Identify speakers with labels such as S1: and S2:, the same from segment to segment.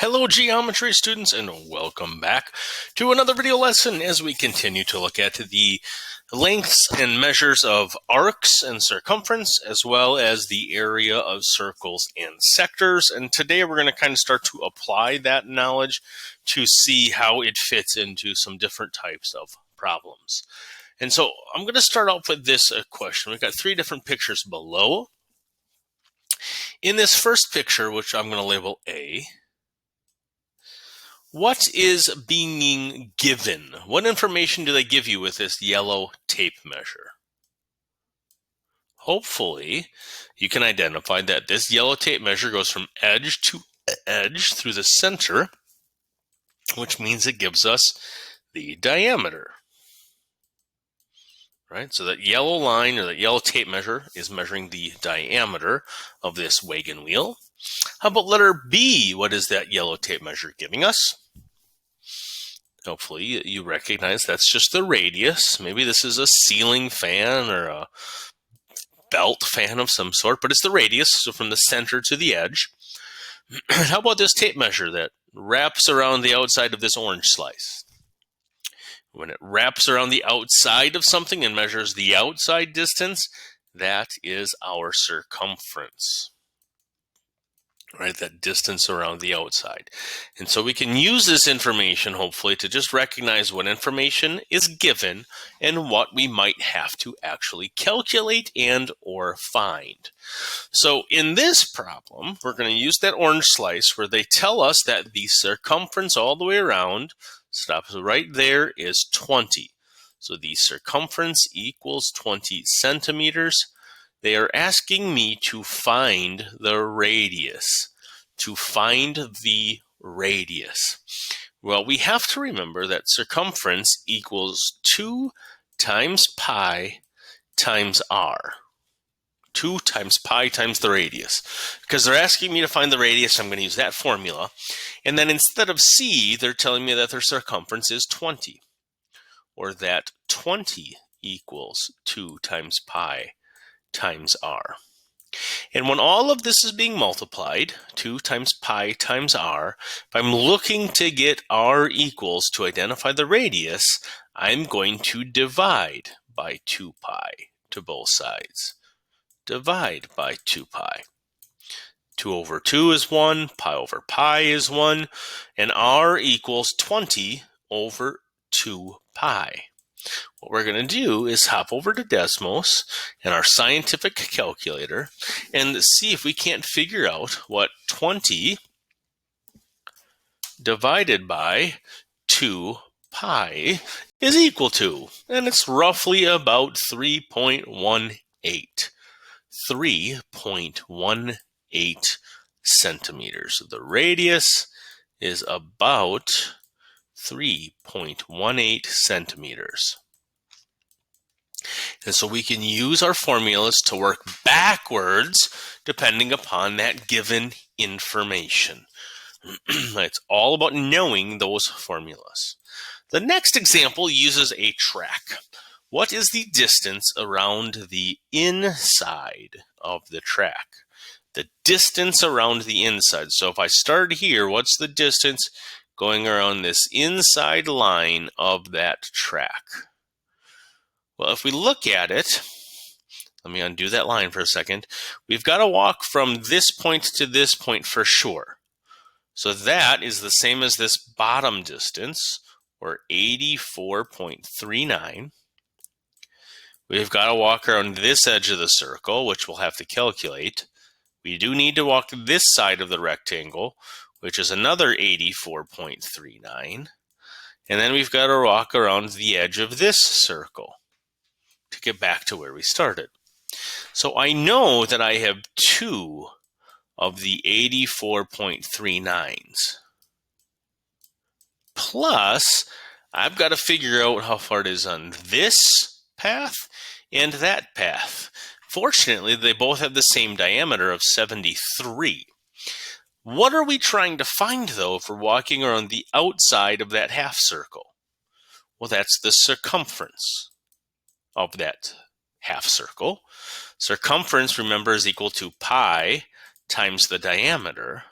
S1: Hello geometry students and welcome back to another video lesson as we continue to look at the lengths and measures of arcs and circumference as well as the area of circles and sectors. And today we're going to kind of start to apply that knowledge to see how it fits into some different types of problems. And so I'm going to start off with this question. We've got three different pictures below. In this first picture, which I'm going to label A, what is being given? What information do they give you with this yellow tape measure? Hopefully, you can identify that this yellow tape measure goes from edge to edge through the center, which means it gives us the diameter. Right? So that yellow line or that yellow tape measure is measuring the diameter of this wagon wheel. How about letter B? What is that yellow tape measure giving us? Hopefully you recognize that's just the radius. Maybe this is a ceiling fan or a belt fan of some sort, but it's the radius, so from the center to the edge. How about this tape measure that wraps around the outside of this orange slice? When it wraps around the outside of something and measures the outside distance, that is our circumference. Right, that distance around the outside. And so we can use this information, hopefully, to just recognize what information is given and what we might have to actually calculate and or find. So in this problem, we're going to use that orange slice where they tell us that the circumference all the way around, stops right there, is 20. So the circumference equals 20 centimeters. They are asking me to find the radius. To find the radius. Well, we have to remember that circumference equals 2 times pi times r. 2 times pi times the radius. Because they're asking me to find the radius, I'm going to use that formula. And then instead of c, they're telling me that their circumference is 20. Or that 20 equals 2 times pi times r. And when all of this is being multiplied, 2 times pi times r, if I'm looking to get r equals to identify the radius, I'm going to divide by 2 pi to both sides. Divide by 2 pi. 2 over 2 is 1, pi over pi is 1, and r equals 20 over 2 pi. What we're going to do is hop over to Desmos and our scientific calculator and see if we can't figure out what 20 divided by 2 pi is equal to. And it's roughly about 3.18. 3.18 centimeters. The radius is about 3.18 centimeters. And so we can use our formulas to work backwards depending upon that given information. It's all about knowing those formulas. The next example uses a track. What is the distance around the inside of the track? The distance around the inside. So if I start here, what's the distance going around this inside line of that track? Well, if we look at it, let me undo that line for a second. We've got to walk from this point to this point for sure. So that is the same as this bottom distance, or 84.39. We've got to walk around this edge of the circle, which we'll have to calculate. We do need to walk this side of the rectangle, which is another 84.39. And then we've got to walk around the edge of this circle to get back to where we started. So I know that I have 2 of the 84.39s. Plus, I've got to figure out how far it is on this path and that path. Fortunately, they both have the same diameter of 73. What are we trying to find, though, if we're walking around the outside of that half circle? Well, that's the circumference of that half circle. Circumference, remember, is equal to pi times the diameter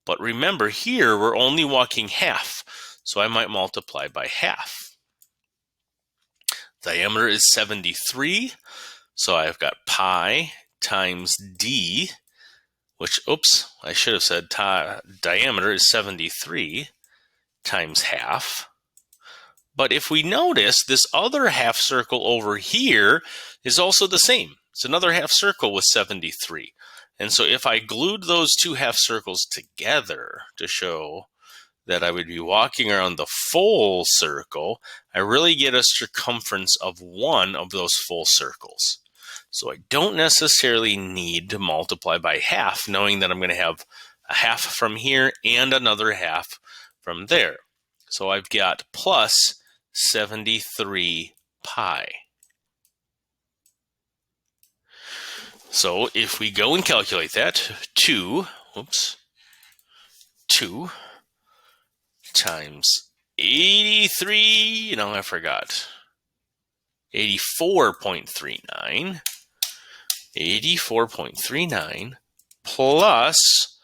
S1: But remember, here we're only walking half, so I might multiply by half. Diameter is 73, so I've got pi times d, which, oops, I should have said diameter is 73 times half. But if we notice, this other half circle over here is also the same. It's another half circle with 73. And so if I glued those two half circles together to show that I would be walking around the full circle, I really get a circumference of one of those full circles. So I don't necessarily need to multiply by half, knowing that I'm going to have a half from here and another half from there. So I've got plus 73 pi. So if we go and calculate that, 2 times 83, I forgot, 84.39 plus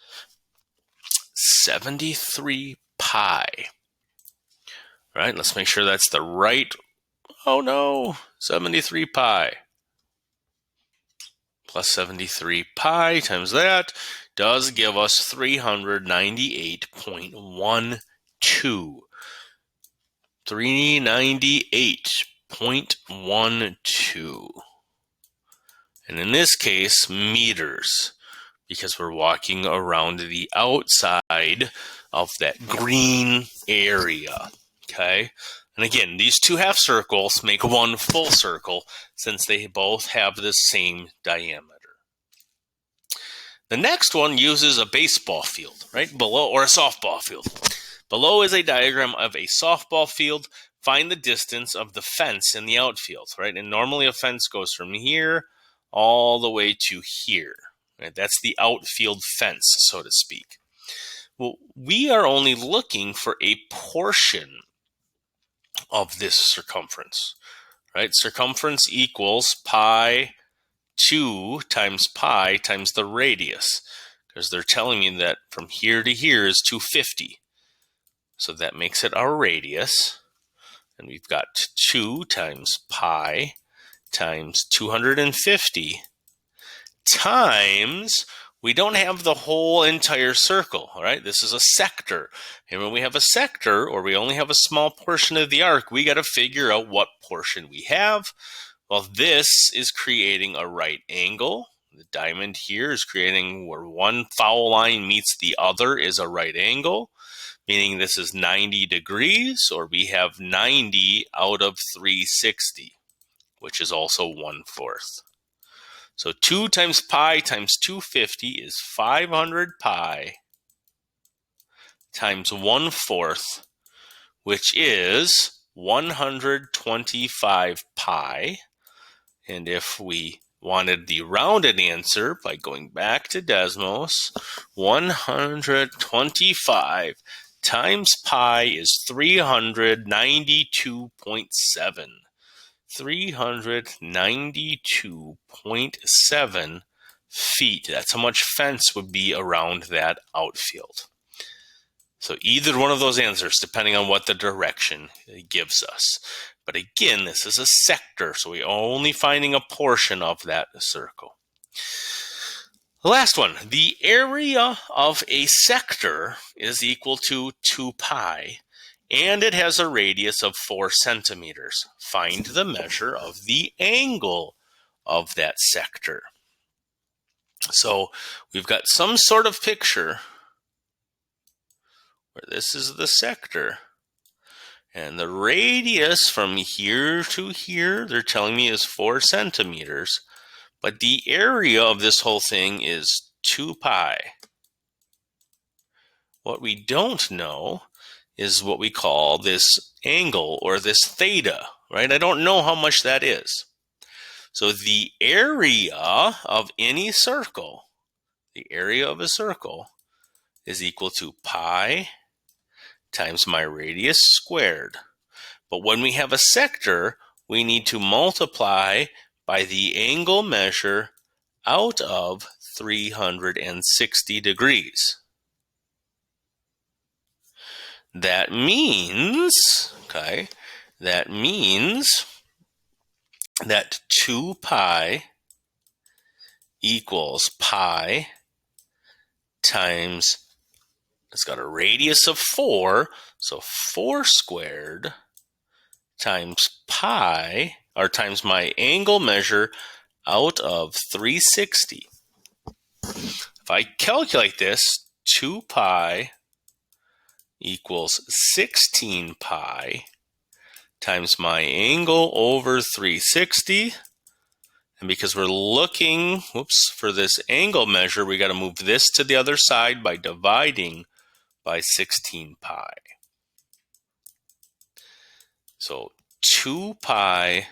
S1: 73 pi. All right, let's make sure that's the right, 73 pi. Plus 73 pi times that does give us 398.12. 398.12. And in this case, meters, because we're walking around the outside of that green area. Okay? And again, these two half circles make one full circle since they both have the same diameter. The next one uses a baseball field, right below, or a softball field. Below is a diagram of a softball field. Find the distance of the fence in the outfield, right? And normally a fence goes from here all the way to here. Right? That's the outfield fence, so to speak. Well, we are only looking for a portion of this circumference, right? Circumference equals pi 2 times pi times the radius, because they're telling me that from here to here is 250. So that makes it our radius. And we've got 2 times pi times 250 times, we don't have the whole entire circle, all right? This is a sector. And when we have a sector, or we only have a small portion of the arc, we got to figure out what portion we have. Well, this is creating a right angle. The diamond here is creating where one foul line meets the other is a right angle, meaning this is 90 degrees, or we have 90 out of 360, which is also 1/4. So 2 times pi times 250 is 500 pi times 1/4, which is 125 pi. And if we wanted the rounded answer by going back to Desmos, 125 times pi is 392.7. 392.7 feet. That's how much fence would be around that outfield. So either one of those answers, depending on what the direction it gives us. But again, this is a sector, so we're only finding a portion of that circle. The last one, the area of a sector is equal to 2 pi, and it has a radius of 4 centimeters. Find the measure of the angle of that sector. So we've got some sort of picture where this is the sector. And the radius from here to here, they're telling me is 4 centimeters. But the area of this whole thing is 2 pi. What we don't know is what we call this angle, or this theta, right? I don't know how much that is. So the area of any circle, the area of a circle, is equal to pi times my radius squared. But when we have a sector, we need to multiply by the angle measure out of 360 degrees. that means, that 2 pi equals pi times, it's got a radius of 4, so 4 squared times pi, or times my angle measure out of 360. If I calculate this, 2 pi equals 16 pi times my angle over 360. And because we're looking, for this angle measure, we got to move this to the other side by dividing by 16 pi. So 2 pi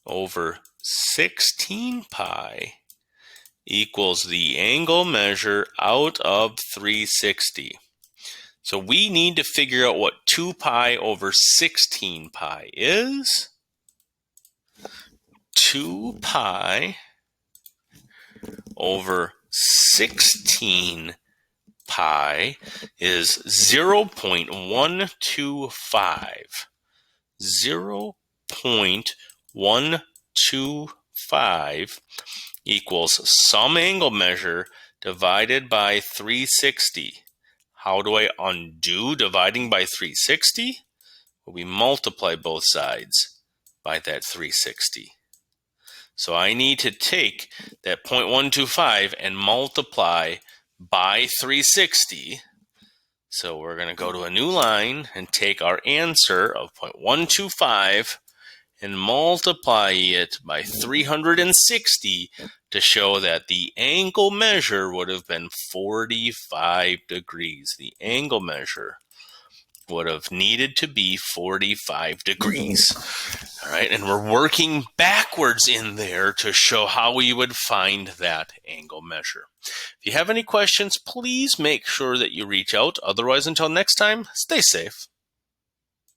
S1: over 16 pi equals the angle measure out of 360. So we need to figure out what 2 pi over 16 pi is. 2 pi over 16 pi is 0.125. 0.125 equals some angle measure divided by 360. How do I undo dividing by 360? Well, we multiply both sides by that 360. So I need to take that 0.125 and multiply by 360. So we're going to go to a new line and take our answer of 0.125 and multiply it by 360 to show that the angle measure would have been 45 degrees. The angle measure would have needed to be 45 degrees. All right, and we're working backwards in there to show how we would find that angle measure. If you have any questions, please make sure that you reach out. Otherwise, until next time, stay safe.